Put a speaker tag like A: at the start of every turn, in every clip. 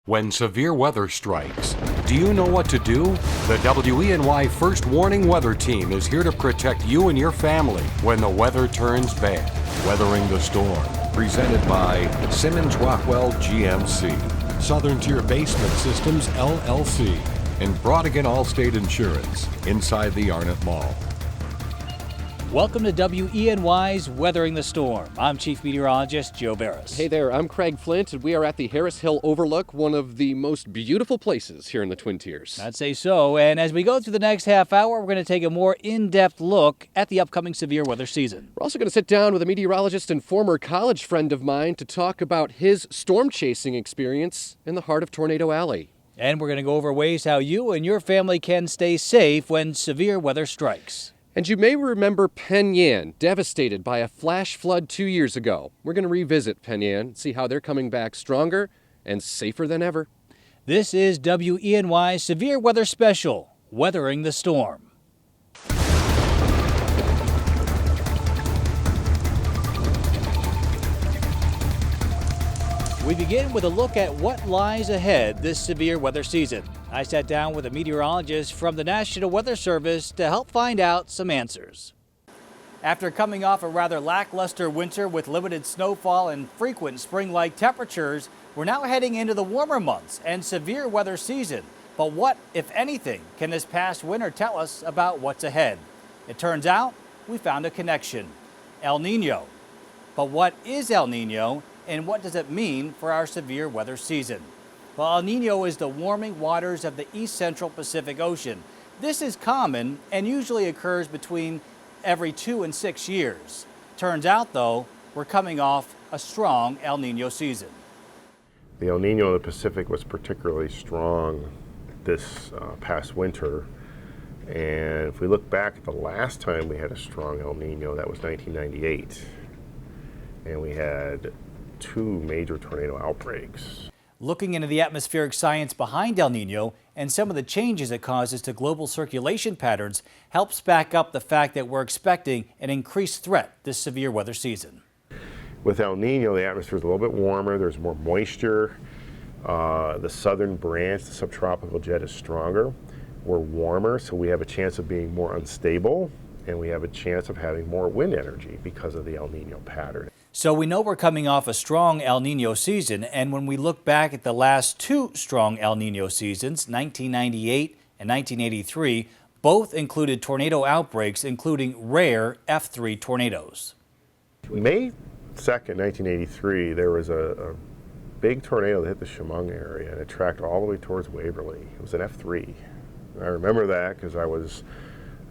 A: When severe weather strikes, do you know what to do? The WENY First Warning Weather Team is here to protect you and your family when the weather turns bad. Weathering the Storm, presented by Simmons Rockwell GMC, Southern Tier Basement Systems LLC, and Brodigan Allstate Insurance, inside the Arnott Mall.
B: Welcome to WENY's Weathering the Storm. I'm Chief Meteorologist Joe Barris.
C: Hey there, I'm Craig Flint, and we are at the Harris Hill Overlook, one of the most beautiful places here in the Twin Tiers.
B: I'd say so. And as we go through the next half hour, we're going to take a more in-depth look at the upcoming severe weather season.
C: We're also going to sit down with a meteorologist and former college friend of mine to talk about his storm chasing experience in the heart of Tornado Alley.
B: And we're going to go over ways how you and your family can stay safe when severe weather strikes.
C: And you may remember Penn Yan, devastated by a flash flood 2 years ago. We're going to revisit Penn Yan and see how they're coming back stronger and safer than ever.
B: This is WENY's Severe Weather Special, Weathering the Storm. We begin with a look at what lies ahead this severe weather season. I sat down with a meteorologist from the National Weather Service to help find out some answers. After coming off a rather lackluster winter with limited snowfall and frequent spring-like temperatures, we're now heading into the warmer months and severe weather season. But what, if anything, can this past winter tell us about what's ahead? It turns out we found a connection: El Nino. But what is El Nino, and what does it mean for our severe weather season? Well, El Nino is the warming waters of the east central Pacific Ocean. This is common and usually occurs between every 2 and 6 years. Turns out, though, we're coming off a strong El Nino season.
D: The El Nino in the Pacific was particularly strong this past winter. And if we look back at the last time we had a strong El Nino, that was 1998. And we had 2 major tornado outbreaks.
B: Looking into the atmospheric science behind El Nino and some of the changes it causes to global circulation patterns helps back up the fact that we're expecting an increased threat this severe weather season.
D: With El Nino, the atmosphere is a little bit warmer, there's more moisture, the southern branch, the subtropical jet, is stronger. We're warmer, so we have a chance of being more unstable, and we have a chance of having more wind energy because of the El Nino pattern.
B: So we know we're coming off a strong El Nino season, and when we look back at the last 2 strong El Nino seasons, 1998 and 1983, both included tornado outbreaks, including rare F3 tornadoes.
D: May 2nd, 1983, there was a big tornado that hit the Chemung area, and it tracked all the way towards Waverly. It was an F3. I remember that because I was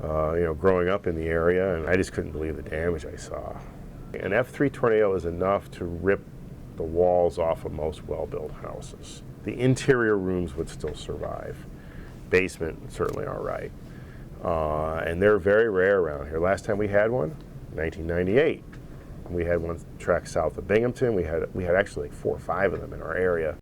D: growing up in the area, and I just couldn't believe the damage I saw. An F3 tornado is enough to rip the walls off of most well-built houses. The interior rooms would still survive. Basement, certainly all right. And they're very rare around here. Last time we had one, 1998. We had one track south of Binghamton. We had actually like 4 or 5 of them in our area.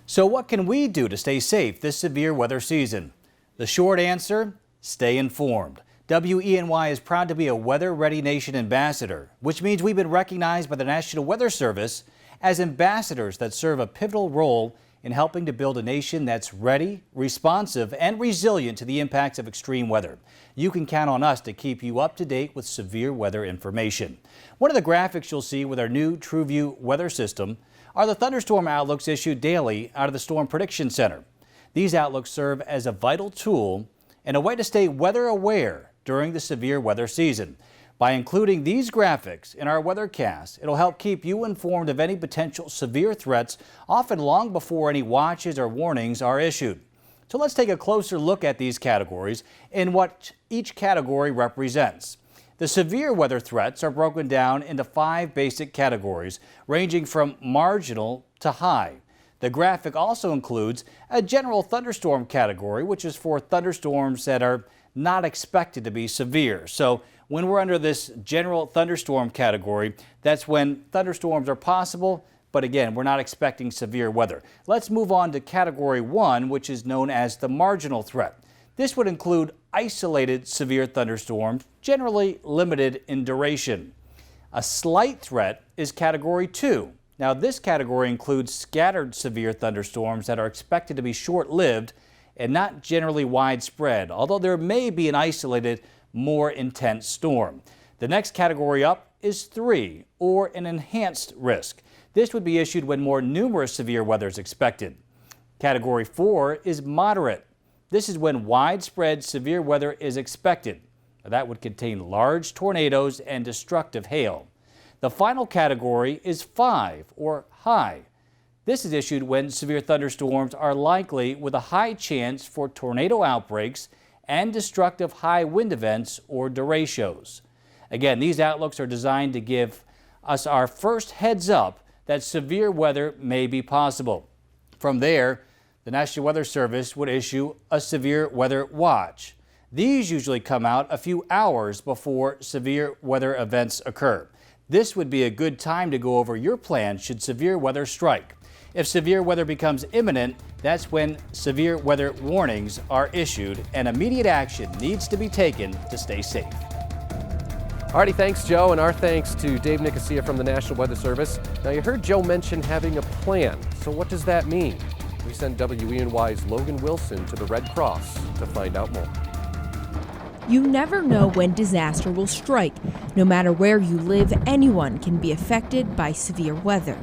B: So what can we do to stay safe this severe weather season? The short answer: stay informed. WENY is proud to be a Weather Ready Nation ambassador, which means we've been recognized by the National Weather Service as ambassadors that serve a pivotal role in helping to build a nation that's ready, responsive, and resilient to the impacts of extreme weather. You can count on us to keep you up to date with severe weather information. One of the graphics you'll see with our new TrueView weather system are the thunderstorm outlooks issued daily out of the Storm Prediction Center. These outlooks serve as a vital tool and a way to stay weather aware during the severe weather season. By including these graphics in our weathercast, it'll help keep you informed of any potential severe threats, often long before any watches or warnings are issued. So let's take a closer look at these categories and what each category represents. The severe weather threats are broken down into 5 basic categories, ranging from marginal to high. The graphic also includes a general thunderstorm category, which is for thunderstorms that are not expected to be severe. So when we're under this general thunderstorm category, that's when thunderstorms are possible, but again, we're not expecting severe weather. Let's move on to category 1, which is known as the marginal threat. This would include isolated severe thunderstorms, generally limited in duration. A slight threat is category 2. Now, this category includes scattered severe thunderstorms that are expected to be short-lived and not generally widespread, although there may be an isolated, more intense storm. The next category up is 3, or an enhanced risk. This would be issued when more numerous severe weather is expected. Category 4 is moderate. This is when widespread severe weather is expected. That would contain large tornadoes and destructive hail. The final category is 5, or high. This is issued when severe thunderstorms are likely with a high chance for tornado outbreaks and destructive high wind events or derechos. Again, these outlooks are designed to give us our first heads up that severe weather may be possible. From there, the National Weather Service would issue a severe weather watch. These usually come out a few hours before severe weather events occur. This would be a good time to go over your plan should severe weather strike. If severe weather becomes imminent, that's when severe weather warnings are issued and immediate action needs to be taken to stay safe.
C: Alrighty, thanks, Joe, and our thanks to Dave Nicosia from the National Weather Service. Now, you heard Joe mention having a plan. So what does that mean? We sent WENY's Logan Wilson to the Red Cross to find out more.
E: You never know when disaster will strike. No matter where you live, anyone can be affected by severe weather.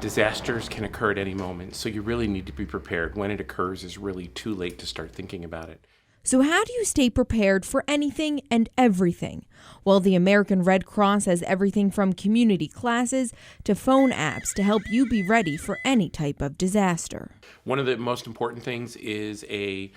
F: Disasters can occur at any moment, so you really need to be prepared. When it occurs is really too late to start thinking about it.
E: So how do you stay prepared for anything and everything? Well, the American Red Cross has everything from community classes to phone apps to help you be ready for any type of disaster.
F: One of the most important things is a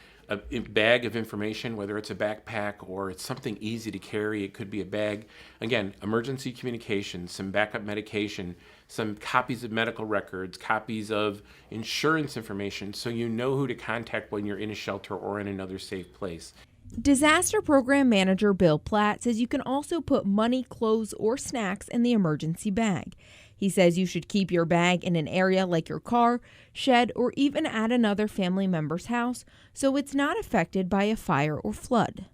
F: bag of information, whether it's a backpack or it's something easy to carry. It could be a bag. Again, emergency communication, some backup medication, some copies of medical records, copies of insurance information, so you know who to contact when you're in a shelter or in another safe place.
E: Disaster Program Manager Bill Platt says you can also put money, clothes, or snacks in the emergency bag. He says you should keep your bag in an area like your car, shed, or even at another family member's house so it's not affected by a fire or flood.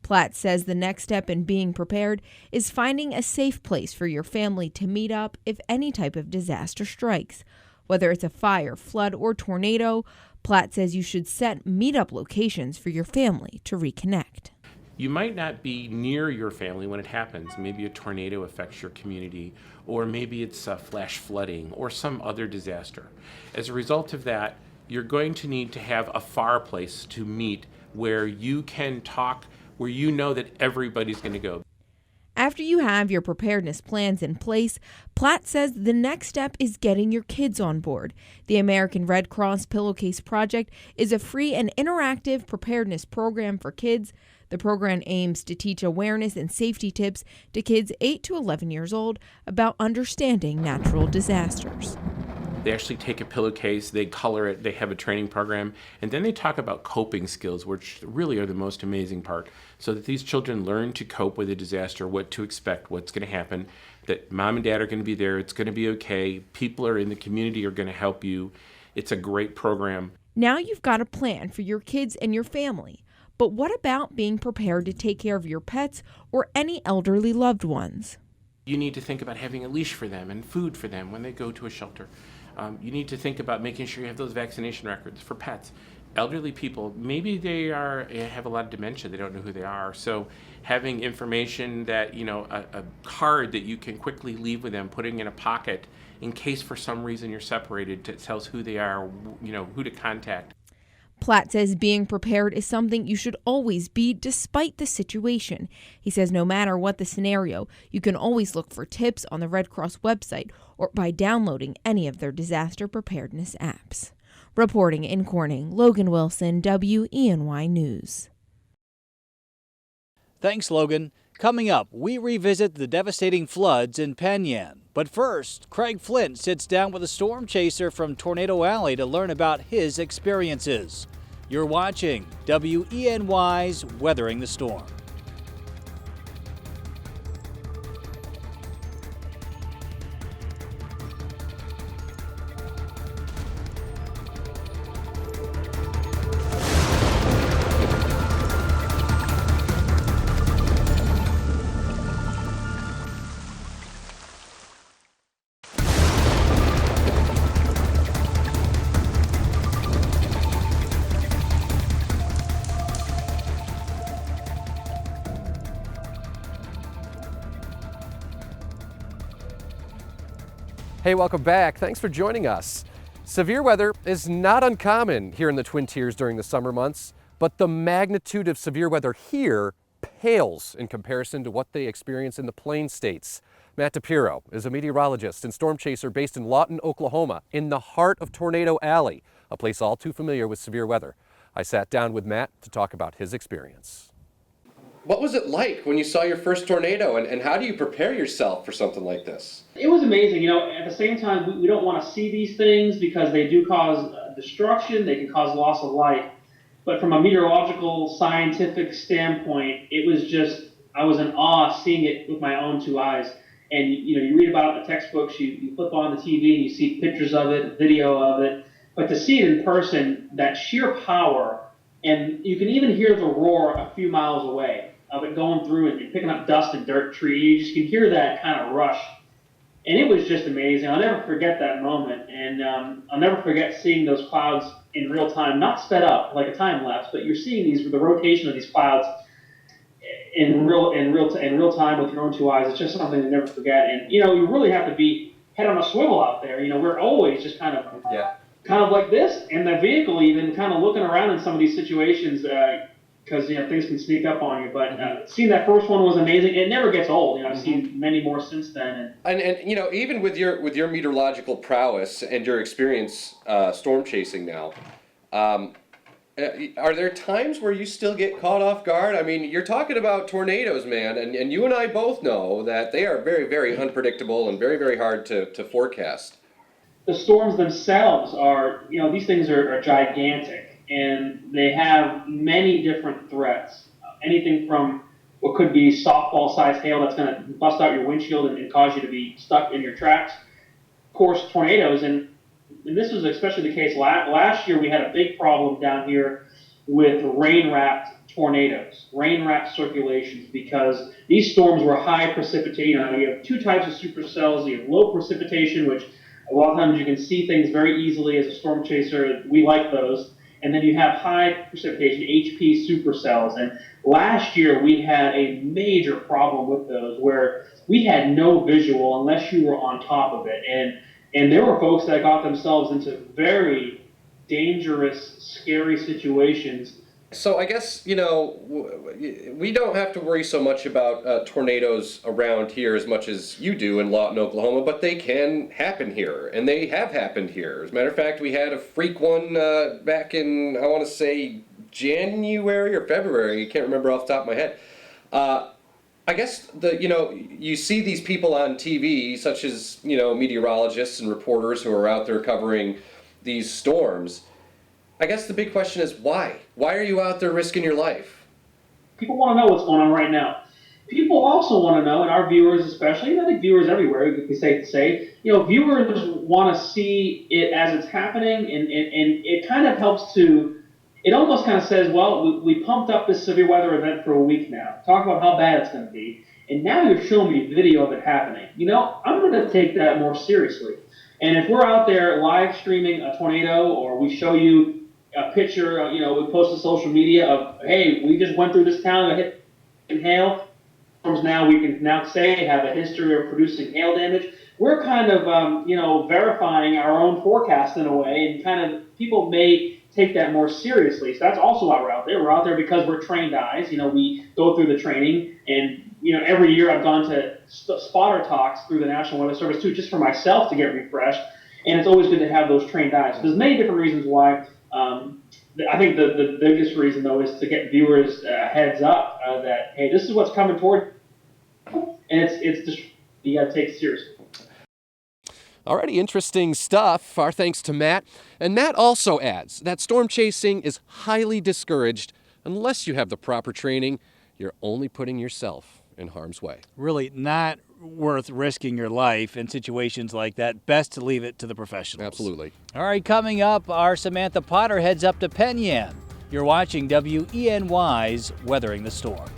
E: Platt says the next step in being prepared is finding a safe place for your family to meet up if any type of disaster strikes. Whether it's a fire, flood, or tornado, Platt says you should set meetup locations for your family to reconnect.
F: You might not be near your family when it happens. Maybe a tornado affects your community, or maybe it's flash flooding or some other disaster. As a result of that, you're going to need to have a far place to meet where you can talk, where you know that everybody's going to go.
E: After you have your preparedness plans in place, Platt says the next step is getting your kids on board. The American Red Cross Pillowcase Project is a free and interactive preparedness program for kids. The program aims to teach awareness and safety tips to kids 8 to 11 years old about understanding natural disasters.
F: They actually take a pillowcase, they color it, they have a training program, and then they talk about coping skills, which really are the most amazing part, so that these children learn to cope with a disaster, what to expect, what's going to happen, that mom and dad are going to be there, it's going to be okay, people are in the community are going to help you. It's a great program.
E: Now you've got a plan for your kids and your family. But what about being prepared to take care of your pets or any elderly loved ones?
F: You need to think about having a leash for them and food for them when they go to a shelter. You need to think about making sure you have those vaccination records for pets. Elderly people, maybe they have a lot of dementia, they don't know who they are. So having information that, a card that you can quickly leave with them, putting in a pocket in case for some reason you're separated, that tells who they are, who to contact.
E: Platt says being prepared is something you should always be despite the situation. He says no matter what the scenario, you can always look for tips on the Red Cross website or by downloading any of their disaster preparedness apps. Reporting in Corning, Logan Wilson, WENY News.
B: Thanks, Logan. Coming up, we revisit the devastating floods in Penn. But first, Craig Flint sits down with a storm chaser from Tornado Alley to learn about his experiences. You're watching WENY's Weathering the Storm.
C: Hey, welcome back. Thanks for joining us. Severe weather is not uncommon here in the Twin Tiers during the summer months, but the magnitude of severe weather here pales in comparison to what they experience in the Plain States. Matt DePiro is a meteorologist and storm chaser based in Lawton, Oklahoma, in the heart of Tornado Alley, a place all too familiar with severe weather. I sat down with Matt to talk about his experience. What was it like when you saw your first tornado, and how do you prepare yourself for something like this?
G: It was amazing. You know, at the same time, we don't want to see these things because they do cause destruction, they can cause loss of life. But from a meteorological, scientific standpoint, it was just, I was in awe seeing it with my own two eyes. And, you know, you read about it in the textbooks, you flip on the TV and you see pictures of it, video of it. But to see it in person, that sheer power, and you can even hear the roar a few miles away of it going through and picking up dust and dirt, trees. You just can hear that kind of rush. And it was just amazing. I'll never forget that moment. And I'll never forget seeing those clouds in real time, not sped up like a time lapse, but you're seeing the rotation of these clouds in real time with your own two eyes. It's just something to never forget. And, you know, you really have to be head on a swivel out there. You know, we're always just kind of like this, and the vehicle even kind of looking around in some of these situations, because, you know, things can sneak up on you. But seeing that first one was amazing. It never gets old. You know, I've seen many more since then.
C: And you know, even with your meteorological prowess and your experience storm chasing now, are there times where you still get caught off guard? I mean, you're talking about tornadoes, man, and you and I both know that they are very, very unpredictable and very, very hard to forecast.
G: The storms themselves are, you know, these things are gigantic. And they have many different threats. Anything from what could be softball-sized hail that's going to bust out your windshield and cause you to be stuck in your tracks. Of course, tornadoes, and this was especially the case last year. We had a big problem down here with rain-wrapped tornadoes, rain-wrapped circulations, because these storms were high precipitation. You know, you have two types of supercells. You have low precipitation, which a lot of times you can see things very easily as a storm chaser. We like those. And then you have high precipitation, HP supercells. And last year we had a major problem with those where we had no visual unless you were on top of it. And there were folks that got themselves into very dangerous, scary situations.
C: So I guess, you know, we don't have to worry so much about tornadoes around here as much as you do in Lawton, Oklahoma, but they can happen here, and they have happened here. As a matter of fact, we had a freak one back in, I want to say, January or February. I can't remember off the top of my head. I guess, you see these people on TV, such as, you know, meteorologists and reporters who are out there covering these storms. I guess the big question is why? Why are you out there risking your life?
G: People want to know what's going on right now. People also want to know, and our viewers especially, and I think viewers everywhere, it could be safe to say, you know, viewers want to see it as it's happening, and it kind of helps to, it almost kind of says, well, we pumped up this severe weather event for a week now. Talk about how bad it's going to be. And now you're showing me video of it happening. You know, I'm going to take that more seriously. And if we're out there live streaming a tornado, or we show you a picture, you know, we post to social media of, hey, we just went through this town, got hit in hail. Now we can now say have a history of producing hail damage. We're kind of, you know, verifying our own forecast in a way, and kind of people may take that more seriously. So that's also why we're out there. We're out there because we're trained eyes. You know, we go through the training, and, you know, every year I've gone to spotter talks through the National Weather Service too, just for myself to get refreshed. And it's always good to have those trained eyes. There's many different reasons why. I think the biggest reason, though, is to get viewers heads up that, hey, this is what's coming toward you, and it's just, you got to take it seriously.
C: Alrighty, interesting stuff. Our thanks to Matt. And Matt also adds that storm chasing is highly discouraged unless you have the proper training. You're only putting yourself in harm's way.
B: Really not worth risking your life in situations like that. Best to leave it to the professionals.
C: Absolutely.
B: All right, coming up, our Samantha Potter heads up to Penn. You're watching WENY's Weathering the Storm.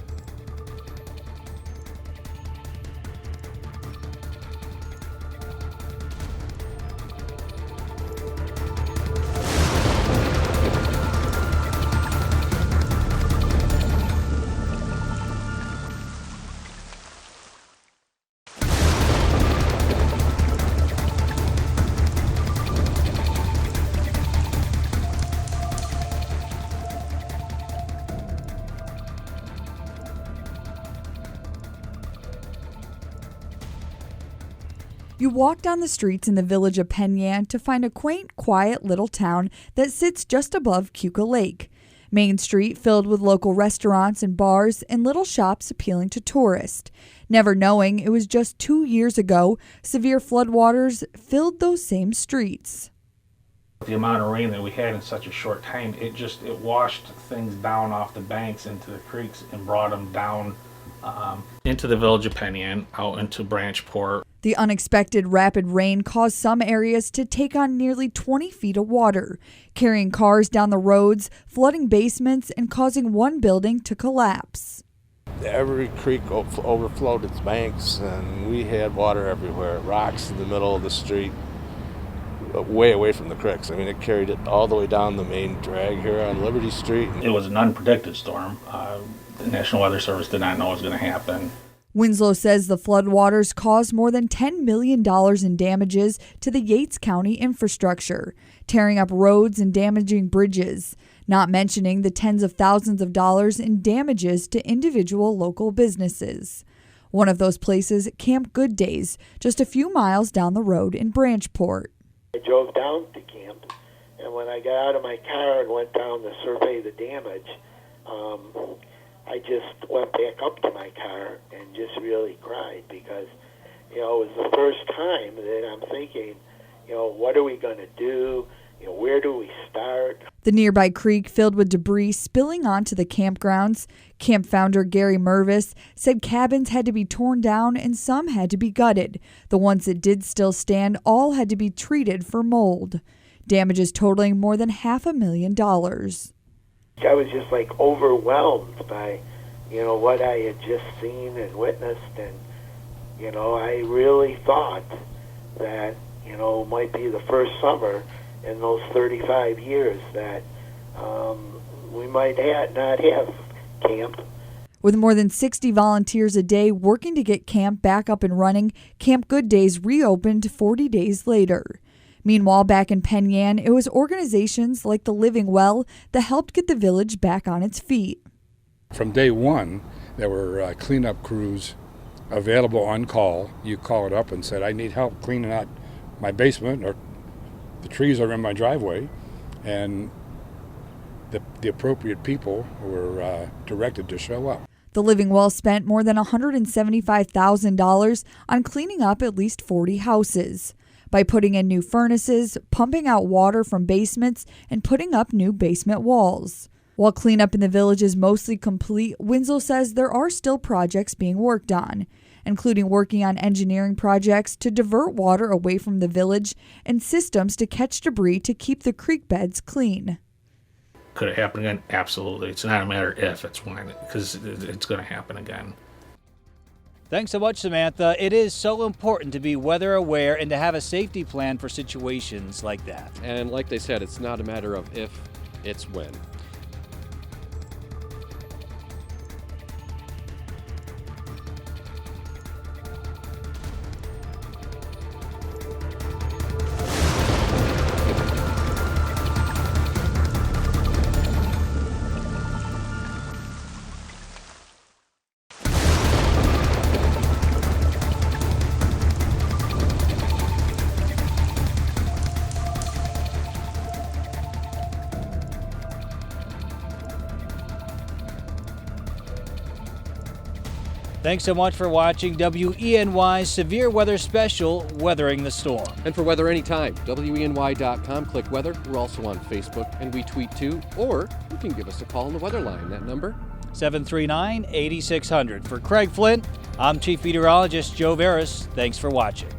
H: You walk down the streets in the village of Penn Yan to find a quaint, quiet little town that sits just above Keuka Lake. Main Street filled with local restaurants and bars and little shops appealing to tourists. Never knowing it was just 2 years ago, severe floodwaters filled those same streets.
I: The amount of rain that we had in such a short time, it washed things down off the banks into the creeks and brought them down into the village of Penn Yan, out into Branchport.
H: The unexpected rapid rain caused some areas to take on nearly 20 feet of water, carrying cars down the roads, flooding basements, and causing one building to collapse.
J: Every creek overflowed its banks, and we had water everywhere. Rocks in the middle of the street, way away from the creeks. I mean, it carried it all the way down the main drag here on Liberty Street.
I: It was an unpredicted storm. The National Weather Service did not know it was going to happen.
H: Winslow says the floodwaters caused more than $10 million in damages to the Yates County infrastructure, tearing up roads and damaging bridges, not mentioning the tens of thousands of dollars in damages to individual local businesses. One of those places, Camp Good Days, just a few miles down the road in Branchport.
K: I drove down to camp, and when I got out of my car and went down to survey the damage, I just went back up to my car and just really cried because, it was the first time that I'm thinking, what are we going to do? Where do we start?
H: The nearby creek filled with debris spilling onto the campgrounds. Camp founder Gary Mervis said cabins had to be torn down and some had to be gutted. The ones that did still stand all had to be treated for mold. Damages totaling more than $500,000.
K: I was just overwhelmed by, what I had just seen and witnessed, and, I really thought that, might be the first summer in those 35 years that we might not have camp.
H: With more than 60 volunteers a day working to get camp back up and running, Camp Good Days reopened 40 days later. Meanwhile, back in Penn Yan, it was organizations like the Living Well that helped get the village back on its feet.
L: From day one, there were cleanup crews available on call. You call it up and said, I need help cleaning out my basement, or the trees are in my driveway, and the appropriate people were directed to show up.
H: The Living Well spent more than $175,000 on cleaning up at least 40 houses. By putting in new furnaces, pumping out water from basements, and putting up new basement walls. While cleanup in the village is mostly complete, Winslow says there are still projects being worked on, including working on engineering projects to divert water away from the village and systems to catch debris to keep the creek beds clean.
I: Could it happen again? Absolutely. It's not a matter if, it's when, because it's going to happen again.
B: Thanks so much, Samantha. It is so important to be weather aware and to have a safety plan for situations like that.
C: And like they said, it's not a matter of if, it's when.
B: Thanks so much for watching WENY's Severe Weather Special, Weathering the Storm.
C: And for weather anytime, WENY.com, click weather. We're also on Facebook, and we tweet too, or you can give us a call on the weather line. That number?
B: 739-8600. For Craig Flint, I'm Chief Meteorologist Joe Veras. Thanks for watching.